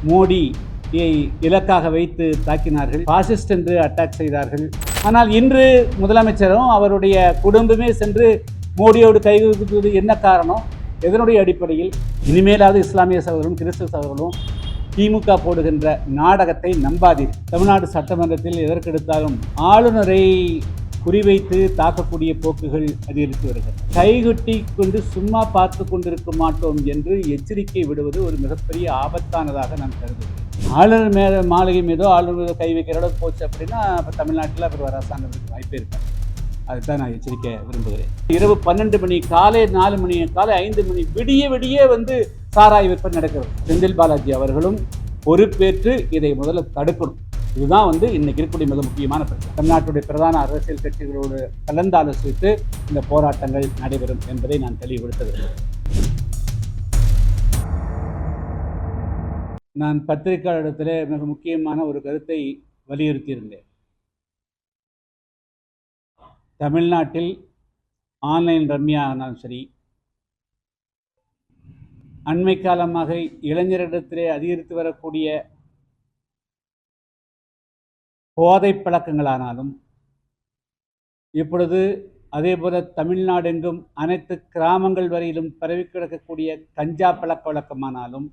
மோடியை இலக்காக வைத்து தாக்கினார்கள், பாசிஸ்ட் என்று அட்டாக் செய்தார்கள். ஆனால் இன்று முதலமைச்சரும் அவருடைய குடும்பமே சென்று மோடியோடு கைகுலுக்குவது என்ன காரணம்? எதனுடைய அடிப்படையில்? இனிமேலாவது இஸ்லாமிய சகோதரர்களும் கிறிஸ்தவ சகோதரர்களும் திமுக போடுகின்ற நாடகத்தை நம்பாதீர். தமிழ்நாடு சட்டமன்றத்தில் எதற்கெடுத்தாலும் ஆளுநரை குறிவைத்து தாக்கக்கூடிய போக்குகள் அதிகரித்து வருகிறது. கைகொட்டி கொண்டு சும்மா பார்த்து கொண்டிருக்க மாட்டோம் என்று எச்சரிக்கை விடுவது ஒரு மிகப்பெரிய ஆபத்தானதாக நான் கருதுகிறேன். ஆளுநர் மாளிகை மீதோ ஆளுநர் மீதோ கை வைக்கிற அளவுக்கு போச்சு அப்படின்னா இப்போ தமிழ்நாட்டில் அவர் வர அரசாங்கத்துக்கு வாய்ப்பே இருக்காது. அதுதான் நான் எச்சரிக்க விரும்புகிறேன். இரவு 12 மணி, காலை 4 மணி, காலை 5 மணி, விடிய சாராய் விற்பனை நடக்கிறது. செந்தில் பாலாஜி அவர்களும் பொறுப்பேற்று இதை முதல்ல தடுக்கணும். இதுதான் இன்னைக்கு இருக்கக்கூடிய மிக முக்கியமான பிரச்சனை. தமிழ்நாட்டுடைய பிரதான அரசியல் கட்சிகளோடு கலந்தாலோசித்து இந்த போராட்டங்கள் நடைபெறும் என்பதை நான் தெளிவுபடுத்த விரும்புகிறேன். நான் பத்திரிகையாளரிடத்தில் மிக முக்கியமான ஒரு கருத்தை வலியுறுத்தியிருந்தேன். தமிழ்நாட்டில் ஆன்லைன் ரம்யா ஆனாலும் சரி, அண்மை காலமாக இளைஞரிடத்திலே அதிகரித்து வரக்கூடிய போதை பழக்கங்களானாலும், இப்பொழுது அதேபோல தமிழ்நாடெங்கும் அனைத்து கிராமங்கள் வரையிலும் பரவி கிடக்கக்கூடிய கஞ்சா பழக்க வழக்கமானாலும்,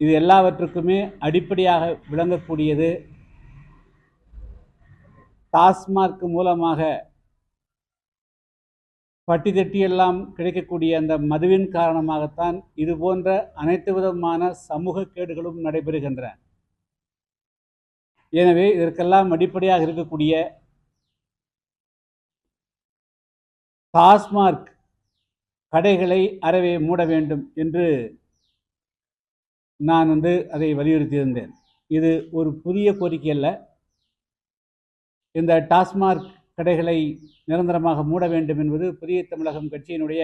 இது எல்லாவற்றுக்குமே அடிப்படையாக விளங்கக்கூடியது டாஸ்மார்க் மூலமாக பட்டி தட்டியெல்லாம் கிடைக்கக்கூடிய அந்த மதுவின் காரணமாகத்தான் இது போன்ற அனைத்து விதமான சமூக கேடுகளும் நடைபெறுகின்றன. எனவே இதற்கெல்லாம் அடிப்படையாக இருக்கக்கூடிய டாஸ்மார்க் கடைகளை அறவே மூட வேண்டும் என்று நான் அதை வலியுறுத்தியிருந்தேன். இது ஒரு புதிய கோரிக்கை அல்ல. இந்த டாஸ்மார்க் கடைகளை நிரந்தரமாக மூட வேண்டும் என்பது புதிய தமிழகம் கட்சியினுடைய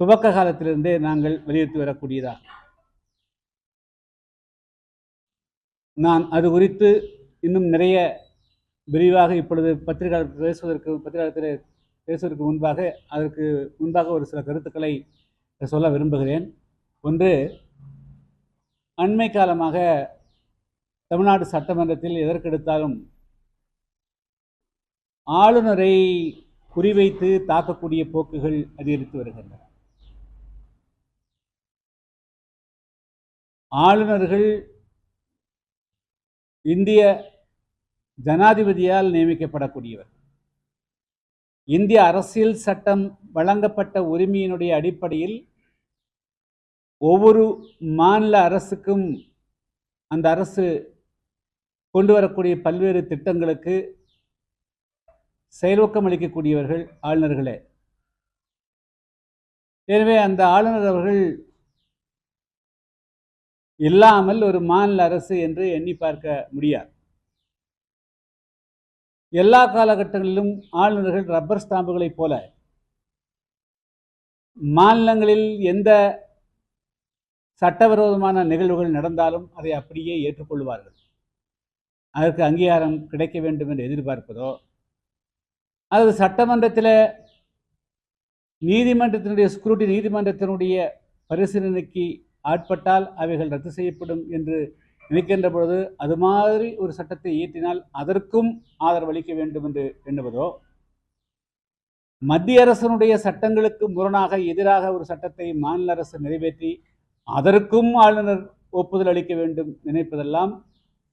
துவக்க காலத்திலிருந்தே நாங்கள் வலியுறுத்தி வரக்கூடியதாக. நான் அது குறித்து இன்னும் நிறைய விரிவாக இப்பொழுது பத்திரிகையாளர்கள் பேசுவதற்கு முன்பாக ஒரு சில கருத்துக்களை சொல்ல விரும்புகிறேன். ஒன்று, அண்மை காலமாக தமிழ்நாடு சட்டமன்றத்தில் எதற்கெடுத்தாலும் ஆளுநரை குறிவைத்து தாக்கக்கூடிய போக்குகள் அதிகரித்து வருகின்றன. ஆளுநர்கள் இந்திய ஜனாதிபதியால் நியமிக்கப்படக்கூடியவர். இந்திய அரசியல் சட்டம் வழங்கப்பட்ட உரிமையினுடைய அடிப்படையில் ஒவ்வொரு மாநில அரசுக்கும் அந்த அரசு கொண்டு வரக்கூடிய பல்வேறு திட்டங்களுக்கு செயலூக்கம் அளிக்கக்கூடியவர்கள் ஆளுநர்களே. எனவே அந்த ஆளுநர் அவர்கள் இல்லாமல் ஒரு மாநில அரசு என்று எண்ணி பார்க்க முடியாது. எல்லா காலகட்டங்களிலும் ஆளுநர்கள் ரப்பர் ஸ்டாம்புகளைப் போல மாநிலங்களில் எந்த சட்டவிரோதமான நிகழ்வுகள் நடந்தாலும் அதை அப்படியே ஏற்றுக்கொள்வார்கள். அதற்கு அங்கீகாரம் கிடைக்க வேண்டும் என்று எதிர்பார்ப்பதோ, அது சட்டமன்றத்தில் நீதிமன்றத்தினுடைய ஸ்க்ரூட்டி, நீதிமன்றத்தினுடைய பரிசீலனைக்கு ஆட்பட்டால் அவைகள் ரத்து செய்யப்படும் என்று நினைக்கின்ற பொழுது அது மாதிரி ஒரு சட்டத்தை இயற்றினால் அதற்கும் ஆதரவு அளிக்க வேண்டும் என்று எண்ணுவதோ, மத்திய அரசனுடைய சட்டங்களுக்கு முரணாக எதிராக ஒரு சட்டத்தை மாநில அரசு நிறைவேற்றி அதற்கும் ஆளுநர் ஒப்புதல் அளிக்க வேண்டும் நினைப்பதெல்லாம்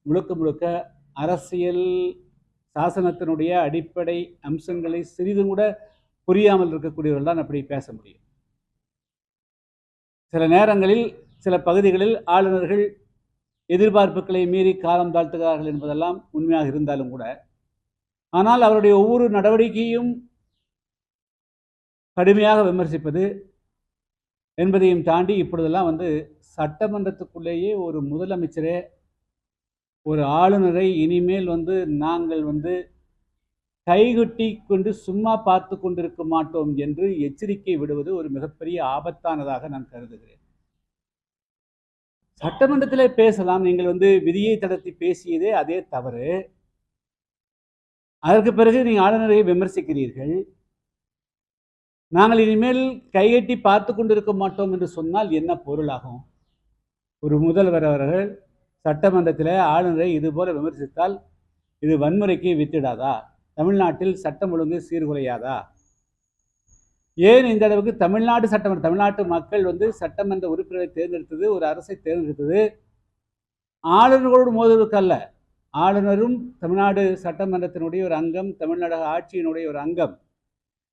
முழுக்க அரசியல் சாசனத்தினுடைய அடிப்படை அம்சங்களை சிறிதும் கூட புரியாமல் இருக்கக்கூடியவர்கள் தான் அப்படி பேச முடியும். சில நேரங்களில் சில பகுதிகளில் ஆளுநர்கள் எதிர்பார்ப்புகளை மீறி காலம் தாழ்த்துகிறார்கள் என்பதெல்லாம் உண்மையாக இருந்தாலும் கூட, ஆனால் அவருடைய ஒவ்வொரு நடவடிக்கையும் கடுமையாக விமர்சிப்பது என்பதையும் தாண்டி இப்பொழுதெல்லாம் சட்டமன்றத்துக்குள்ளேயே ஒரு முதலமைச்சரே ஒரு ஆளுநரை இனிமேல் நாங்கள் கைகொட்டி கொண்டு சும்மா பார்த்து கொண்டிருக்க மாட்டோம் என்று எச்சரிக்கை விடுவது ஒரு மிகப்பெரிய ஆபத்தானதாக நான் கருதுகிறேன். சட்டமன்றத்திலே பேசலாம். நீங்கள் விதியை தளர்த்தி பேசியதே அதே தவறு. அதற்கு பிறகு நீங்கள் ஆளுநரை விமர்சிக்கிறீர்கள். நாங்கள் இனிமேல் கைகட்டி பார்த்து கொண்டிருக்க மாட்டோம் என்று சொன்னால் என்ன பொருளாகும்? ஒரு முதல்வர் அவர்கள் சட்டமன்றத்தில் ஆளுநரை இதுபோல விமர்சித்தால் இது வன்முறைக்கு வித்திடாதா? தமிழ்நாட்டில் சட்டம் ஒழுங்கு சீர்குலையாதா? ஏன் இந்த அளவுக்கு தமிழ்நாட்டு மக்கள் சட்டமன்ற உறுப்பினரை தேர்ந்தெடுத்தது, ஒரு அரசை தேர்ந்தெடுத்தது ஆளுநர்களோடு மோதுவதற்கு அல்ல. ஆளுநரும் தமிழ்நாடு சட்டமன்றத்தினுடைய ஒரு அங்கம், தமிழ்நாடு ஆட்சியினுடைய ஒரு அங்கம்.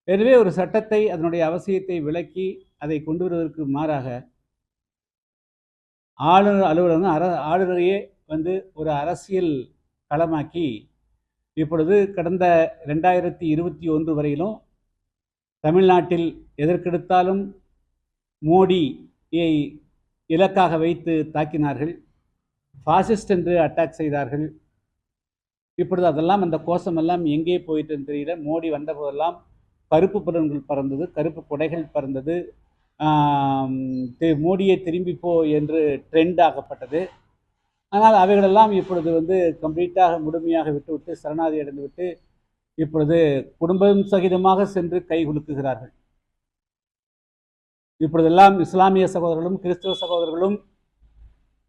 எனவே ஒரு சட்டத்தை, அதனுடைய அவசியத்தை விளக்கி அதை கொண்டு வருவதற்கு மாறாக ஆளுநர் அலுவலகம் ஆளுநரையே ஒரு அரசியல் களமாக்கி இப்பொழுது கடந்த 2021 வரையிலும் தமிழ்நாட்டில் எதற்கெடுத்தாலும் மோடியை இலக்காக வைத்து தாக்கினார்கள், ஃபாசிஸ்ட் என்று அட்டாக் செய்தார்கள். இப்பொழுது அதெல்லாம் அந்த கோஷமெல்லாம் எங்கே போயிட்டுன்னு தெரியல. மோடி வந்த போதெல்லாம் கருப்பு பலூன்கள் பறந்தது, கருப்பு கொடைகள் பறந்தது, மோடியை திரும்பி போ என்று ட்ரெண்ட் ஆக்கப்பட்டது. ஆனால் அவைகளெல்லாம் இப்பொழுது கம்ப்ளீட்டாக முழுமையாக விட்டுவிட்டு சரணாதி அடைந்து விட்டு இப்பொழுது குடும்பம் சகிதமாக சென்று கை குலுக்குகிறார்கள். இப்பொழுதெல்லாம் இஸ்லாமிய சகோதரர்களும் கிறிஸ்தவ சகோதரர்களும்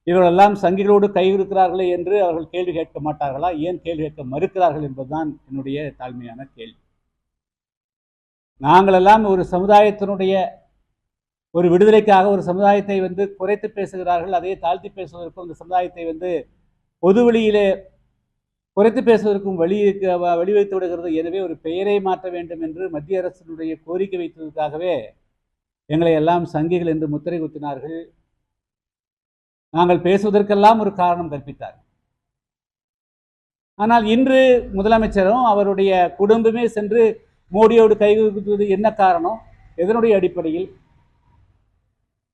இவர்களெல்லாம் சங்கிகளோடு கை குலுக்கிறார்களே என்று அவர்கள் கேள்வி கேட்க மாட்டார்களா? ஏன் கேள்வி கேட்க மறுக்கிறார்கள் என்பதுதான் என்னுடைய தாழ்மையான கேள்வி. நாங்களெல்லாம் ஒரு சமுதாயத்தினுடைய ஒரு விடுதலைக்காக ஒரு சமுதாயத்தை குறைத்து பேசுகிறார்கள், அதே தாழ்த்தி பேசுவதற்கும் இந்த சமுதாயத்தை பொது வழியிலே குறைத்து பேசுவதற்கும் வழிவகுத்து விடுகிறது. எனவே ஒரு பெயரை மாற்ற வேண்டும் என்று மத்திய அரசினுடைய கோரிக்கை வைத்ததற்காகவே எங்களை எல்லாம் சங்கிகள் என்று முத்திரை குத்தினார்கள். நாங்கள் பேசுவதற்கெல்லாம் ஒரு காரணம் கற்பித்தார். ஆனால் இன்று முதலமைச்சரும் அவருடைய குடும்பமே சென்று மோடியோடு கைகுலுக்குவது என்ன காரணம்? எதனுடைய அடிப்படையில்?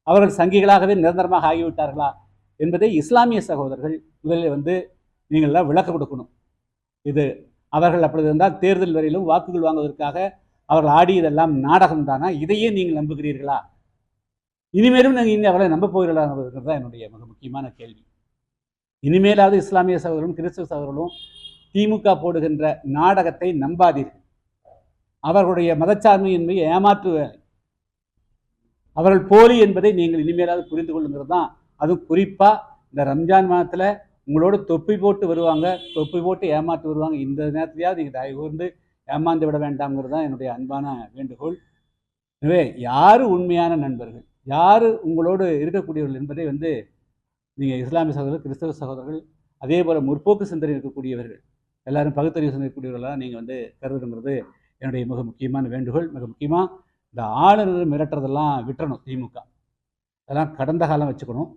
அவர்கள் சங்கிகளாகவே நிரந்தரமாக ஆகிவிட்டார்களா என்பதை இஸ்லாமிய சகோதரர்கள் முதலில் நீங்கள்லாம் விளக்கம் கொடுக்கணும். இது அவர்கள் அப்படி இருந்தால் தேர்தல் வரையிலும் வாக்குகள் வாங்குவதற்காக அவர்கள் ஆடியதெல்லாம் நாடகம் தானா? இதையே நீங்கள் நம்புகிறீர்களா? இனிமேலும் நீங்கள் அவர்களை நம்ப போகிறீர்களா என்பது தான் என்னுடைய மிக முக்கியமான கேள்வி. இனிமேலாவது இஸ்லாமிய சகோதரர்களும் கிறிஸ்தவ சகோதரர்களும் திமுக போடுகின்ற நாடகத்தை நம்பாதீர்கள். அவர்களுடைய மதச்சார்மை என்பதை ஏமாற்று வேலை, அவர்கள் போலி என்பதை நீங்கள் இனிமேலாவது புரிந்து கொள்ளுங்கிறது தான். அதுவும் குறிப்பாக இந்த ரம்ஜான் மாதத்தில் உங்களோட தொப்பி போட்டு வருவாங்க, தொப்பி போட்டு ஏமாற்று வருவாங்க. இந்த நேரத்திலேயாவது நீங்கள் தயவு கூர்ந்து ஏமாந்து விட வேண்டாம்ங்கிறது தான் என்னுடைய அன்பான வேண்டுகோள். எனவே யார் உண்மையான நண்பர்கள், யார் உங்களோடு இருக்கக்கூடியவர்கள் என்பதை நீங்கள் இஸ்லாமிய சகோதரர்கள், கிறிஸ்தவ சகோதரர்கள், அதே போல் முற்போக்கு சிந்தனை இருக்கக்கூடியவர்கள் எல்லாரும் பகுத்தறிவு சிந்தனைக்கூடியவர்களாக நீங்கள் கருதுங்கிறது என்னுடைய மிக முக்கியமான வேண்டுகோள். மிக முக்கியமாக இந்த ஆளுநர் மிரட்டுறதெல்லாம் விட்டுறணும். திமுக அதெல்லாம் கடந்த காலம் வச்சுக்கணும்.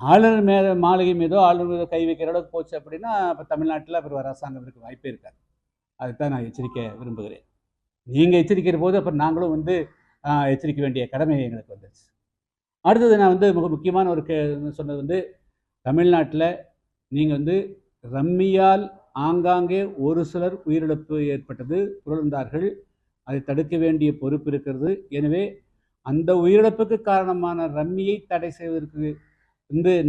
ஆளுநர் மாளிகை மீதோ ஆளுநர் மீதோ கை வைக்கிற அளவுக்கு போச்சு அப்படின்னா இப்போ தமிழ்நாட்டில் ஒரு அரசாங்கம் இருக்க வாய்ப்பே இருக்காது. அதுதான் நான் எச்சரிக்க விரும்புகிறேன். நீங்கள் எச்சரிக்கிற போது அப்புறம் நாங்களும் எச்சரிக்க வேண்டிய கடமை எங்களுக்கு வந்துச்சு. அடுத்தது நான் மிக முக்கியமான ஒரு சொன்னது தமிழ்நாட்டில் நீங்கள் ரம்மியால் ஆங்காங்கே ஒரு சிலர் உயிரிழப்பு ஏற்பட்டது, புரழ்ந்தார்கள். அதை தடுக்க வேண்டிய பொறுப்பு இருக்கிறது. எனவே அந்த உயிரிழப்புக்கு காரணமான ரம்மியை தடை செய்வதற்கு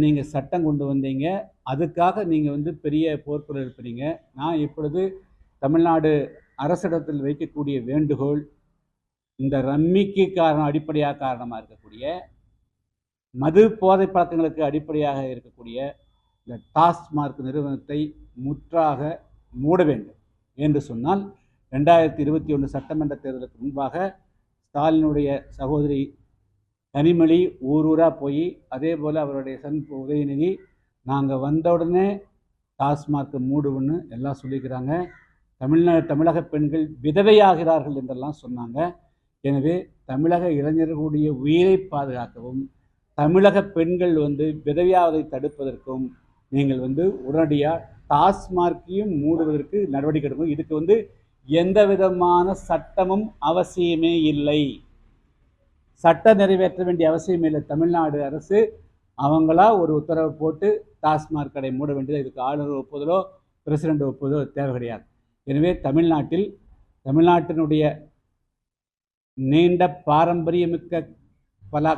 நீங்கள் சட்டம் கொண்டு வந்தீங்க. அதுக்காக நீங்கள் பெரிய போர்க்குரல் எழுப்புறீங்க. நான் இப்பொழுது தமிழ்நாடு அரசிடத்தில் வைக்கக்கூடிய வேண்டுகோள், இந்த ரம்மிக்கு அடிப்படையாக காரணமாக இருக்கக்கூடிய மது போதை பழக்கங்களுக்கு அடிப்படையாக இருக்கக்கூடிய இந்த டாஸ்மார்க் நிறுவனத்தை முற்றாக மூட வேண்டும் என்று சொன்னால் 2021 சட்டமன்ற தேர்தலுக்கு முன்பாக ஸ்டாலினுடைய சகோதரி கனிமொழி ஊராக போய், அதே போல் அவருடைய சன் உதயநிதி நாங்கள் வந்த உடனே டாஸ்மார்க் மூடுன்னு எல்லாம் சொல்லிக்கிறாங்க. தமிழக பெண்கள் விதவையாகிறார்கள் என்றெல்லாம் சொன்னாங்க. எனவே தமிழக இளைஞர்களுடைய உயிரை பாதுகாக்கவும், தமிழக பெண்கள் விதவையாவதை தடுப்பதற்கும் நீங்கள் உடனடியாக டாஸ்மார்க்கையும் மூடுவதற்கு நடவடிக்கை எடுக்கணும். இதுக்கு எந்த விதமான சட்டமும் அவசியமே இல்லை. சட்டம் நிறைவேற்ற வேண்டிய அவசியம் இல்லை. தமிழ்நாடு அரசு அவங்களா ஒரு உத்தரவு போட்டு டாஸ்மார்க் கடை மூட வேண்டியது, இதுக்கு ஆளுநர் ஒப்புதலோ பிரசிடென்ட் ஒப்புதலோ தேவை கிடையாது. எனவே தமிழ்நாட்டினுடைய நீண்ட பாரம்பரியமிக்க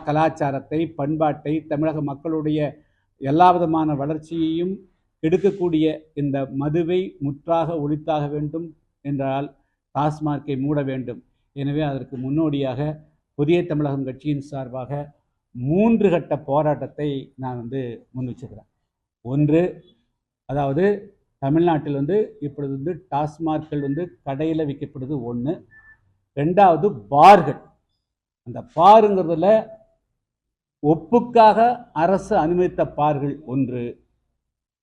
கலாச்சாரத்தை, பண்பாட்டை, தமிழக மக்களுடைய எல்லா விதமான வளர்ச்சியையும் கெடுக்கக்கூடிய இந்த மதுவை முற்றாக ஒழித்தாக வேண்டும் என்றால் டாஸ்மார்க்கை மூட வேண்டும். எனவே அதற்கு முன்னோடியாக புதிய தமிழகம் கட்சியின் சார்பாக 3 கட்ட போராட்டத்தை நான் முன் வச்சுக்கிறேன். ஒன்று, அதாவது தமிழ்நாட்டில் இப்பொழுது டாஸ்மார்கள் கடையில் விற்கப்படுது ஒன்று. ரெண்டாவது பார்கள். அந்த பாருங்கிறதுல ஒப்புக்காக அரசு அனுமதித்த பார்கள் ஒன்று.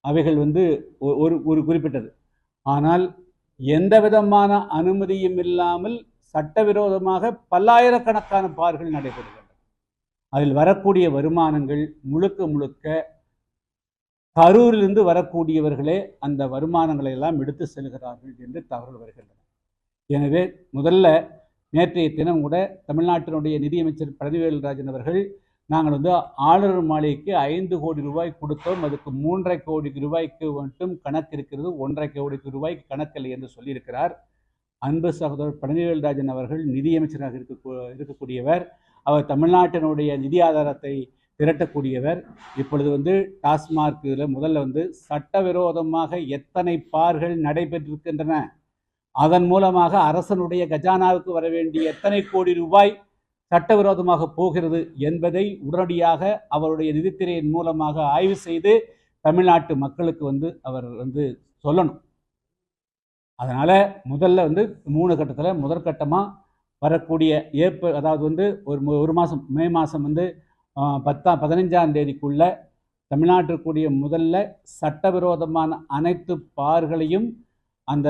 அவைகள் ஒரு குறிப்பிட்டது. ஆனால் எந்த விதமான அனுமதியும் இல்லாமல் சட்டவிரோதமாக பல்லாயிரக்கணக்கான பார்கள் நடைபெறுகின்றன. அதில் வரக்கூடிய வருமானங்கள் முழுக்க கரூரிலிருந்து வரக்கூடியவர்களே அந்த வருமானங்களை எல்லாம் எடுத்து செல்கிறார்கள் என்று தகவல் வருகின்றன. எனவே முதல்ல நேற்றைய தினம் கூட தமிழ்நாட்டினுடைய நிதியமைச்சர் பழனிவேல்ராஜன் அவர்கள் நாங்கள் ஆளுநர் மாளிகைக்கு 5 கோடி ரூபாய் கொடுத்தோம், அதுக்கு 3.5 கோடி ரூபாய்க்கு மட்டும் கணக்கு இருக்கிறது, 1.5 கோடி ரூபாய்க்கு கணக்கில்லை என்று சொல்லியிருக்கிறார். அன்பு சகோதரர் பழனிவேல்ராஜன் அவர்கள் நிதியமைச்சராக இருக்கக்கூடியவர். அவர் தமிழ்நாட்டினுடைய நிதி ஆதாரத்தை திரட்டக்கூடியவர். இப்பொழுது டாஸ்மார்க்கில் முதல்ல சட்டவிரோதமாக எத்தனை பார்கள் நடைபெற்றிருக்கின்றன, அதன் மூலமாக அரசனுடைய கஜானாவுக்கு வர வேண்டிய எத்தனை கோடி ரூபாய் சட்டவிரோதமாக போகிறது என்பதை உடனடியாக அவருடைய நிதித்துறையின் மூலமாக ஆய்வு செய்து தமிழ்நாட்டு மக்களுக்கு அவர் சொல்லணும். அதனால் முதல்ல 3 கட்டத்தில் முதற்கட்டமாக வரக்கூடிய ஏப்ரல், அதாவது ஒரு மாதம் மே மாதம் 15ஆம் தேதிக்குள்ள தமிழ்நாட்டிற்குரிய முதல்ல சட்டவிரோதமான அனைத்து பார்களையும் அந்த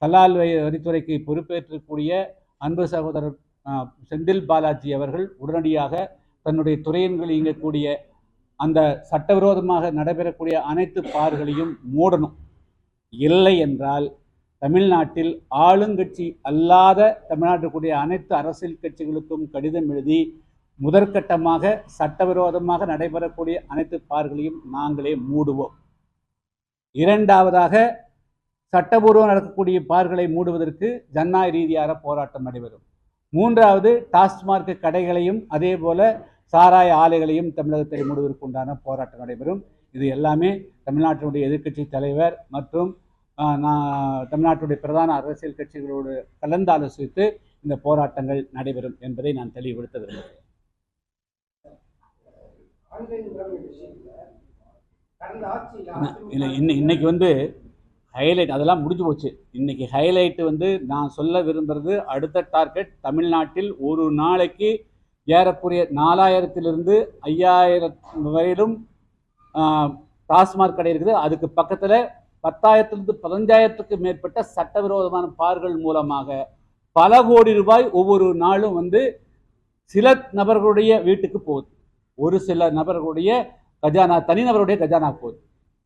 கலால் வரித்துறைக்கு பொறுப்பேற்றக்கூடிய அன்பு சகோதரர் செந்தில் பாலாஜி அவர்கள் உடனடியாக தன்னுடைய துறையின்கள் இயங்கக்கூடிய அந்த சட்டவிரோதமாக நடைபெறக்கூடிய அனைத்து பார்களையும் மூடணும். இல்லை என்றால் தமிழ்நாட்டில் ஆளுங்கட்சி அல்லாத தமிழ்நாட்டுக்குரிய அனைத்து அரசியல் கட்சிகளுக்கும் கடிதம் எழுதி முதற்கட்டமாக சட்டவிரோதமாக நடைபெறக்கூடிய அனைத்து பார்களையும் நாங்களே மூடுவோம். இரண்டாவதாக சட்டபூர்வம் நடக்கக்கூடிய பார்களை மூடுவதற்கு ஜனநாயக ரீதியாக போராட்டம் நடைபெறும். மூன்றாவது டாஸ்மார்க் கடைகளையும் அதே போல சாராய ஆலைகளையும் தமிழகத்தில் மூடுவதற்கு உண்டான போராட்டம் நடைபெறும். இது எல்லாமே தமிழ்நாட்டினுடைய எதிர்க்கட்சி தலைவர் மற்றும் தமிழ்நாட்டுடைய பிரதான அரசியல் கட்சிகளோடு கலந்தாலோசித்து இந்த போராட்டங்கள் நடைபெறும் என்பதை நான் தெளிவுபடுத்த விரும்புகிறேன். இன்னைக்கு ஹைலைட் அதெல்லாம் முடிஞ்சு போச்சு. இன்னைக்கு ஹைலைட்டு நான் சொல்ல விரும்புகிறது, அடுத்த டார்கெட் தமிழ்நாட்டில் ஒரு நாளைக்கு ஏறக்குறைய 4000 5000 வரையிலும் டாஸ்மாக் கடை இருக்குது. அதுக்கு பக்கத்தில் 10,000 15,000 மேற்பட்ட சட்டவிரோதமான பார்கள் மூலமாக பல கோடி ரூபாய் ஒவ்வொரு நாளும் சில நபர்களுடைய வீட்டுக்கு போகுது. ஒரு சில நபர்களுடைய கஜானா, தனிநபருடைய கஜானா போகுது.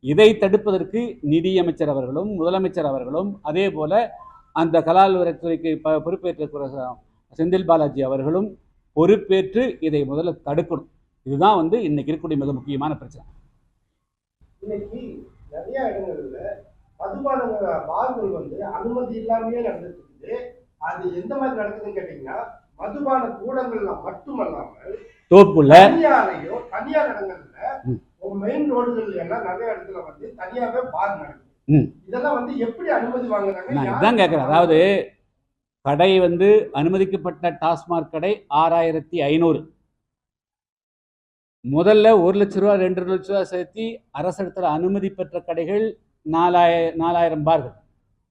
இதை தடுப்பதற்கு நிதியமைச்சர் அவர்களும் முதலமைச்சர் அவர்களும் அதே போல அந்த கலால் வரித்துறைக்கு பொறுப்பேற்ற செந்தில் பாலாஜி அவர்களும் பொறுப்பேற்று இதை முதல்ல தடுக்கணும். இதுதான் இன்னைக்கு இருக்கக்கூடிய மிக முக்கியமான பிரச்சனை. இன்னைக்கு நிறைய இடங்கள்ல மதுபான பார்கள் அனுமதி இல்லாமலே நடந்துட்டு, அது எந்த மாதிரி நடக்குதுன்னு கேட்டீங்கன்னா, மதுபான கூடங்கள்ல மட்டுமல்லாமல் தோப்புக்குள்ள தனியார் இடங்கள்ல மெயின் ரோடுகள் எல்லாம் நிறைய இடத்துல தனியாவே பார் நடக்குது. இதெல்லாம் எப்படி அனுமதி வாங்குறாங்க? நான் இதான் கேட்கிறேன். அதாவது கடை அனுமதிக்கப்பட்ட டாஸ்மாக் கடை 6500. முதல்ல 1 லட்ச ரூபா 2 லட்ச ரூபா சேர்த்து அரசிடத்தில் அனுமதி பெற்ற கடைகள் 4000 பார்கள்.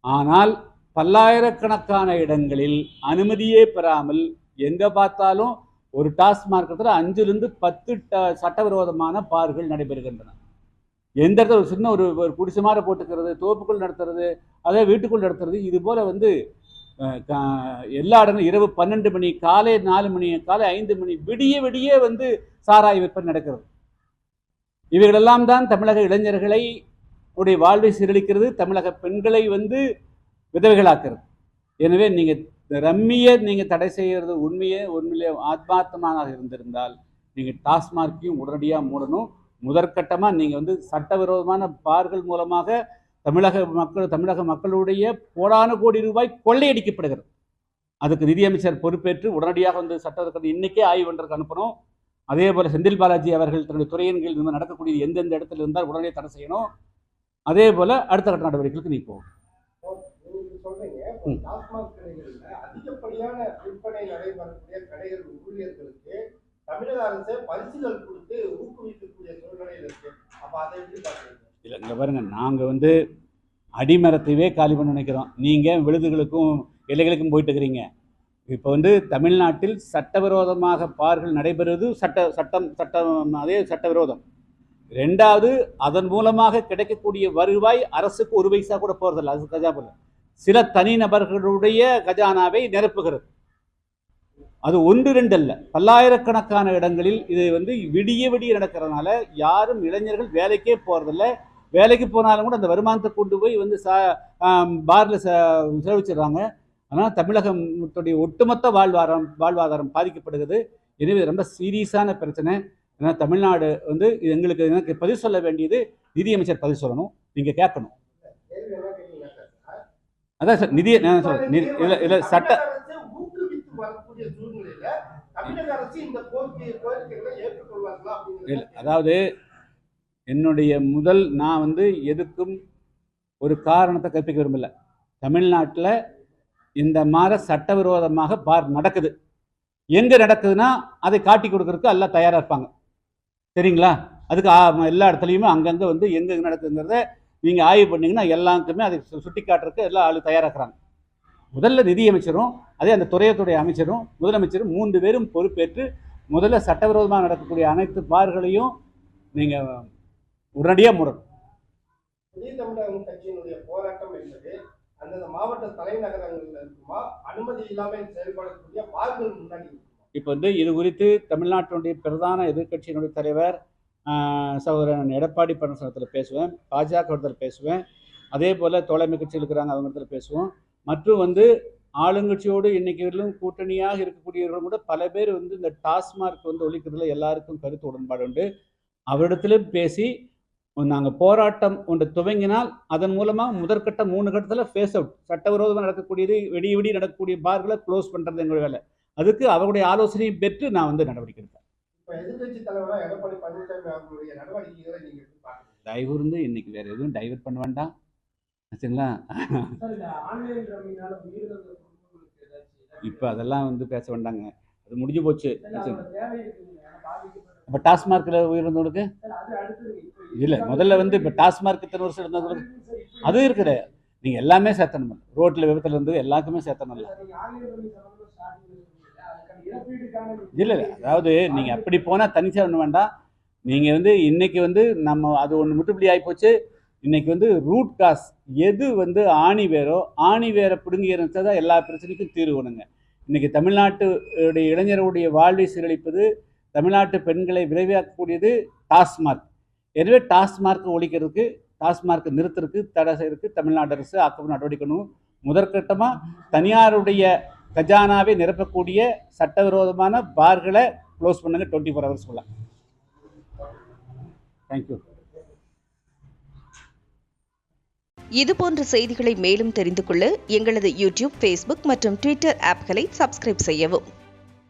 ஆனால் பல்லாயிரக்கணக்கான இடங்களில் அனுமதியே பெறாமல் எங்க பார்த்தாலும் ஒரு டாஸ்மார்க்கத்தில் 5-10 சட்டவிரோதமான பார்கள் நடைபெறுகின்றன. எந்த இடத்துல ஒரு சின்ன ஒரு குடிசை மாதிரி போட்டுக்கிறது, தோப்புக்குள் நடத்துறது, அதே வீட்டுக்குள் நடத்துறது, இது போல எல்லா இடங்களும் இரவு 12 மணி, காலை 4 மணி, காலை 5 மணி, விடிய சாராய விற்பனை நடக்கிறது. இவைகளெல்லாம் தான் தமிழக இளைஞர்களை உடைய வாழ்வை சீரழிக்கிறது, தமிழக பெண்களை விதவைகளாக்குறது. எனவே நீங்கள் ரம்மியை நீங்கள் தடை செய்கிறது உண்மையிலே ஆத்மார்த்தமாக இருந்திருந்தால் நீங்கள் டாஸ்மார்க்கையும் உடனடியாக மூடணும். முதற்கட்டமாக நீங்கள் சட்டவிரோதமான பார்கள் மூலமாக தமிழக மக்களுடைய கோடான கோடி ரூபாய் கொள்ளையடிக்கப்படுகிறது. அதுக்கு நிதியமைச்சர் பொறுப்பேற்று உடனடியாக சட்டத்திற்கு இன்னைக்கே ஆய்வு பண்ணுறதுக்கு அனுப்பணும். அதே போல் செந்தில் பாலாஜி அவர்கள் தன்னுடைய துறையின் கீழ் நடக்கக்கூடிய எந்தெந்த இடத்துல இருந்தால் உடனே தடை செய்யணும். அதே போல் அடுத்த கட்ட நடவடிக்கைகளுக்கு நீ போகும். டாஸ்மாக் கடைகளில் அதிகப்படியான விற்பனை நடைபெறக்கூடிய கடைகள் ஊழியர்களுக்கு தமிழக அரசே பரிசுகள் கொடுத்து ஊக்குவிக்கக்கூடிய சூழ்நிலையில் இருக்கு. அப்ப அதை எப்படி பாக்குறீங்க? இல்லை, இங்கே பாருங்க, நாங்கள் வந்து அடிமரத்தையே காலி பண்ண நினைக்கிறோம். நீங்கள் விழுதுகளுக்கும் எல்லைகளுக்கும் போயிட்டு இருக்கிறீங்க. இப்போ வந்து தமிழ்நாட்டில் சட்டவிரோதமாக பார்கள் நடைபெறுவது சட்டம் அதே சட்டவிரோதம். ரெண்டாவது, அதன் மூலமாக கிடைக்கக்கூடிய வருவாய் அரசுக்கு ஒரு பைசா கூட போகிறதில்ல. அது கஜாபுல சில தனிநபர்களுடைய கஜானாவை நிரப்புகிறது. அது ஒன்று ரெண்டு அல்ல, பல்லாயிரக்கணக்கான இடங்களில் இது வந்து விடிய நடக்கிறதுனால யாரும் இளைஞர்கள் வேலைக்கே போகிறதில்ல. வேலைக்கு போனாலும் கூட அந்த வருமானத்தை கொண்டு போய் வந்து பாரில் செலவிச்சிடுறாங்க. ஆனால் தமிழகத்துடைய ஒட்டுமொத்த வாழ்வாதாரம் பாதிக்கப்படுகிறது. எனவே ரொம்ப சீரியஸான பிரச்சனை. ஏன்னா தமிழ்நாடு வந்து எனக்கு பதில் சொல்ல வேண்டியது நிதியமைச்சர் பதில் சொல்லணும், நீங்கள் கேட்கணும். அதான் சார், இல்லை சட்ட இல்லை, அதாவது என்னுடைய நான் வந்து எதுக்கும் ஒரு காரணத்தை கற்பிக்க விரும்பல. தமிழ்நாட்டில் இந்த மாதிரி சட்டவிரோதமாக பார் நடக்குது. எங்கே நடக்குதுன்னா அதை காட்டி கொடுக்கறதுக்கு எல்லாம் தயாராக இருப்பாங்க, சரிங்களா? அதுக்கு எல்லா இடத்துலையுமே அங்கங்கே வந்து எங்கே நடக்குதுங்கிறத நீங்கள் ஆய்வு பண்ணிங்கன்னா எல்லாருக்குமே அதை சுட்டி காட்டுறதுக்கு எல்லாம் ஆளு தயாராகிறாங்க. முதல்ல நிதியமைச்சரும் அதே அந்த துறையத்துடைய அமைச்சரும் முதலமைச்சரும் 3 பேரும் பொறுப்பேற்று முதல்ல சட்டவிரோதமாக நடக்கக்கூடிய அனைத்து பார்களையும் நீங்கள் உடனடியாக மூடணும். புதிய தமிழகம் கட்சியினுடைய போராட்டம் என்பது அந்தந்த மாவட்ட தலைநகரங்களில் இருக்குமா, அனுமதி இல்லாமல் செயல்படக்கூடிய பார்கள் முன்னாடி? இப்போ வந்து இது குறித்து தமிழ்நாட்டினுடைய பிரதான எதிர்கட்சியினுடைய தலைவர் சகோதரன் எடப்பாடி பழனிசாமி பேசுவேன், பாஜக பேசுவேன், அதே போல் தோழமை கட்சியில் இருக்கிறாங்க அவங்க பேசுவோம். மற்றும் வந்து ஆளுங்கட்சியோடு இன்னைக்கு கூட்டணியாக இருக்கக்கூடியவர்கள் கூட பல பேர் வந்து இந்த டாஸ்மார்க் வந்து ஒழிக்கிறதுல எல்லாருக்கும் கருத்து உடன்பாடு உண்டு. அவரிடத்திலும் பேசி நாங்கள் போராட்டம் ஒன்று துவங்கினால் அதன் மூலமாக முதற்கட்ட 3 கட்டத்தில் ஃபேஸ் அவுட், சட்டவிரோதமாக நடக்கக்கூடியது விடிய நடக்கக்கூடிய பார்களை க்ளோஸ் பண்ணுறது எங்களுடைய வேலை. அதுக்கு அவருடைய ஆலோசனையை பெற்று நான் வந்து நடவடிக்கை எடுப்பேன். எதிர்கட்சி தலைவராக எடப்பாடி பழனிசாமி அவர்களுடைய நடவடிக்கைகளை நீங்க தயவு இருந்து இன்னைக்கு வேற எதுவும் டைவர்ட் பண்ண வேண்டாம், சரிங்களா? இப்போ அதெல்லாம் வந்து பேச வேண்டாங்க, அது முடிஞ்சு போச்சு. இப்போ டாஸ்மார்க்கில் உயிரிழந்தவங்களுக்கு இல்லை, முதல்ல வந்து இப்போ டாஸ்மார்க் இத்தனை வருஷம் இருந்தவங்களுக்கு அதுவும் இருக்குது. நீங்கள் எல்லாமே சேர்த்தணும், ரோட்டில் விபத்தில் இருந்து எல்லாருக்குமே சேர்த்தணும். இல்லை, அதாவது நீங்கள் அப்படி போனால் தனிச்சாக ஒன்று வேண்டாம். நீங்கள் வந்து இன்னைக்கு வந்து நம்ம அது ஒன்று முட்டுப்படி ஆகிப்போச்சு. இன்னைக்கு வந்து ரூட் காஸ் எது வந்து ஆணி வேரை பிடுங்கி இருந்தால் தான் எல்லா பிரச்சனைக்கும் தீர்வு வேணுங்க. இன்னைக்கு தமிழ்நாட்டுடைய இளைஞருடைய வாழ்வை சீரழிப்பது, தமிழ்நாட்டு பெண்களை விரைவாக்கக்கூடியது டாஸ்மார்க். எனவே டாஸ்மார்க் ஒழிக்கிறதுக்கு, டாஸ்மார்க் நிறுத்துறதுக்கு, தடை செய்யறதுக்கு தமிழ்நாடு அரசு ஆக்கப்பூர்வ நடவடிக்கை. முதற்கட்டமாக தனியாருடைய கஜானாவை நிரப்பக்கூடிய சட்டவிரோதமான பார்களை க்ளோஸ் பண்ணுங்க 24 ஹவர்ஸ்க்குள்ள. தேங்க்யூ. இதுபோன்ற செய்திகளை மேலும் தெரிந்து கொள்ள எங்களது யூடியூப், ஃபேஸ்புக் மற்றும் ட்விட்டர் ஆப்களை சப்ஸ்கிரைப் செய்யவும்.